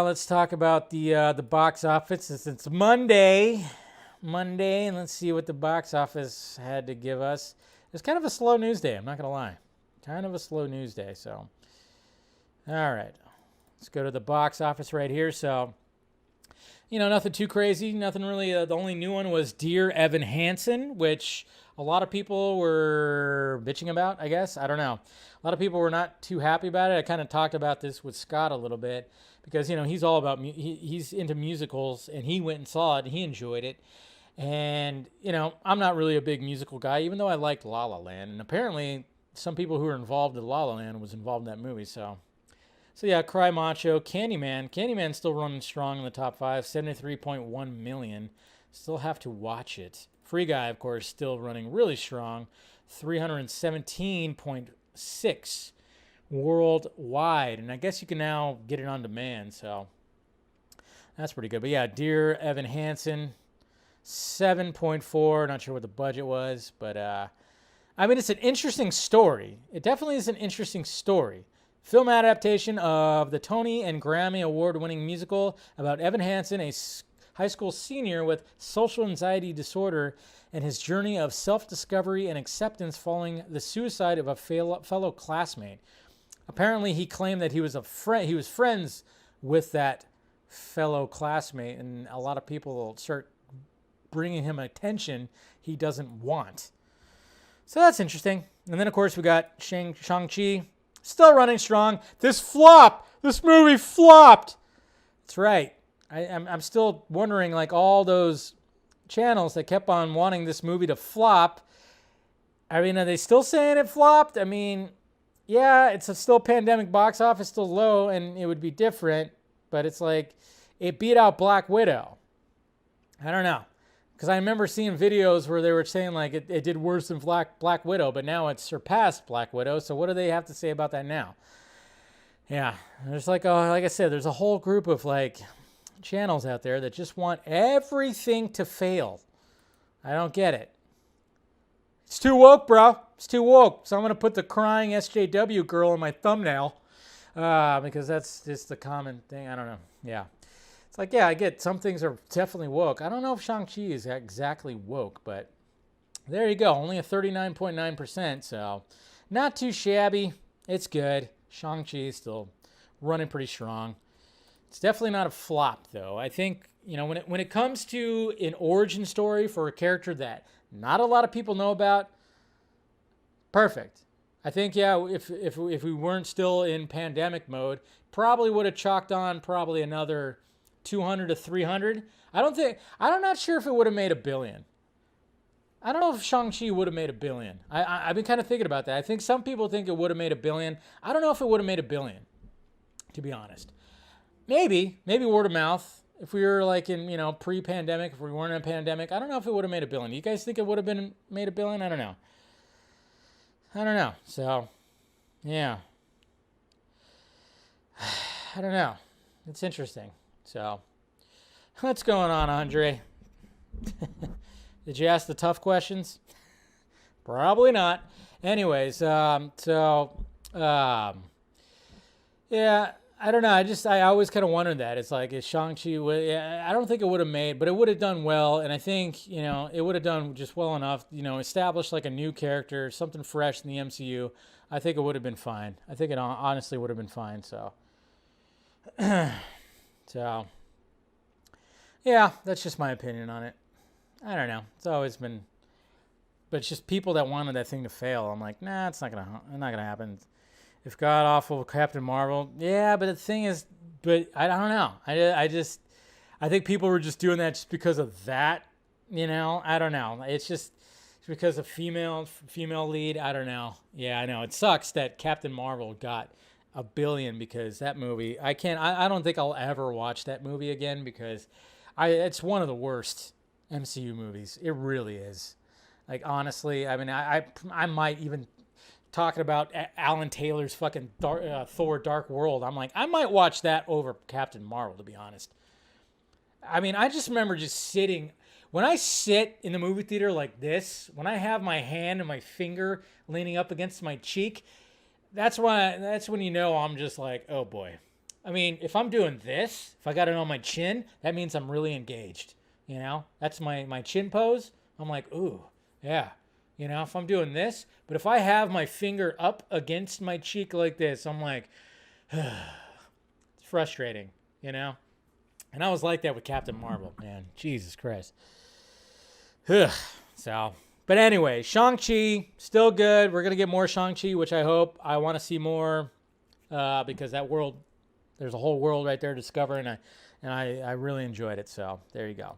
let's talk about the box office. It's Monday, and let's see what the box office had to give us. It's kind of a slow news day. I'm not gonna lie, kind of a slow news day. So, all right, let's go to the box office right here. So, nothing too crazy, nothing really. The only new one was Dear Evan Hansen, which a lot of people were bitching about, I guess. I don't know. A lot of people were not too happy about it. I kind of talked about this with Scott a little bit because, he's all about, he's into musicals, and he went and saw it and he enjoyed it. And, I'm not really a big musical guy, even though I liked La La Land. And apparently some people who were involved in La La Land was involved in that movie. So yeah, Cry Macho, Candyman. Candyman's still running strong in the top 5, 73.1 million. Still have to watch it. Free Guy, of course, still running really strong, 317.6 worldwide. And I guess you can now get it on demand, so that's pretty good. But yeah, Dear Evan Hansen, 7.4. Not sure what the budget was, but it's an interesting story. It definitely is an interesting story. Film adaptation of the Tony and Grammy award-winning musical about Evan Hansen, a high school senior with social anxiety disorder, and his journey of self-discovery and acceptance following the suicide of a fellow classmate. Apparently, he claimed that he was friends with that fellow classmate, and a lot of people will start bringing him attention he doesn't want. So that's interesting. And then, of course, we got Shang-Chi, still running strong. This movie flopped. That's right. I'm still wondering, like, all those channels that kept on wanting this movie to flop. Are they still saying it flopped? Yeah, it's still pandemic box office, still low, and it would be different. But it's like it beat out Black Widow. I don't know. Because I remember seeing videos where they were saying, like, it did worse than Black Widow, but now it's surpassed Black Widow. So what do they have to say about that now? Yeah, there's like I said, there's a whole group of, like, channels out there that just want everything to fail. I don't get it. It's too woke, bro. It's too woke. So I'm going to put the crying SJW girl in my thumbnail because that's just the common thing. I don't know. Yeah. It's like, yeah, I get some things are definitely woke. I don't know if Shang-Chi is exactly woke, but there you go. Only a 39.9%, so not too shabby. It's good. Shang-Chi is still running pretty strong. It's definitely not a flop, though. I think, when it comes to an origin story for a character that not a lot of people know about, perfect. I think, yeah, if we weren't still in pandemic mode, probably would have chalked on probably another 200 to 300. I'm not sure if it would have made $1 billion. I don't know if Shang-Chi would have made $1 billion. I've been kind of thinking about that. I think some people think it would have made $1 billion. I don't know if it would have made $1 billion, to be honest. Maybe word of mouth. If we were like in, pre-pandemic, if we weren't in a pandemic, I don't know if it would have made $1 billion. You guys think it would have made $1 billion? I don't know. So, yeah. I don't know. It's interesting. So, what's going on, Andre? Did you ask the tough questions? Probably not. Anyways, yeah, I don't know. I always kind of wondered that. It's like, is Shang-Chi, I don't think it would have made, but it would have done well. And I think, it would have done just well enough, established like a new character, something fresh in the MCU. I think it would have been fine. I think it honestly would have been fine. So, yeah, that's just my opinion on it. I don't know. It's always been, but it's just people that wanted that thing to fail. I'm like, nah, it's not gonna happen. If God awful Captain Marvel, yeah, but the thing is, but I don't know. I think people were just doing that just because of that. I don't know. It's because of female lead. I don't know. Yeah, I know. It sucks that Captain Marvel got $1 billion because that movie. I don't think I'll ever watch that movie again because it's one of the worst MCU movies. It really is. Like, honestly, I might even talking about Alan Taylor's fucking Thor Dark World. I'm like, I might watch that over Captain Marvel, to be honest. I just remember just sitting. When I sit in the movie theater like this, when I have my hand and my finger leaning up against my cheek, that's when I'm just like, oh boy. I mean, if I'm doing this, if I got it on my chin, that means I'm really engaged. You know, that's my chin pose. I'm like, ooh, yeah. You know, if I'm doing this, but if I have my finger up against my cheek like this, I'm like, it's frustrating, you know? And I was like that with Captain Marvel, man. Jesus Christ. So, but anyway, Shang-Chi, still good. We're going to get more Shang-Chi, which I hope. I want to see more because that world, there's a whole world right there to discover, and I really enjoyed it. So, there you go.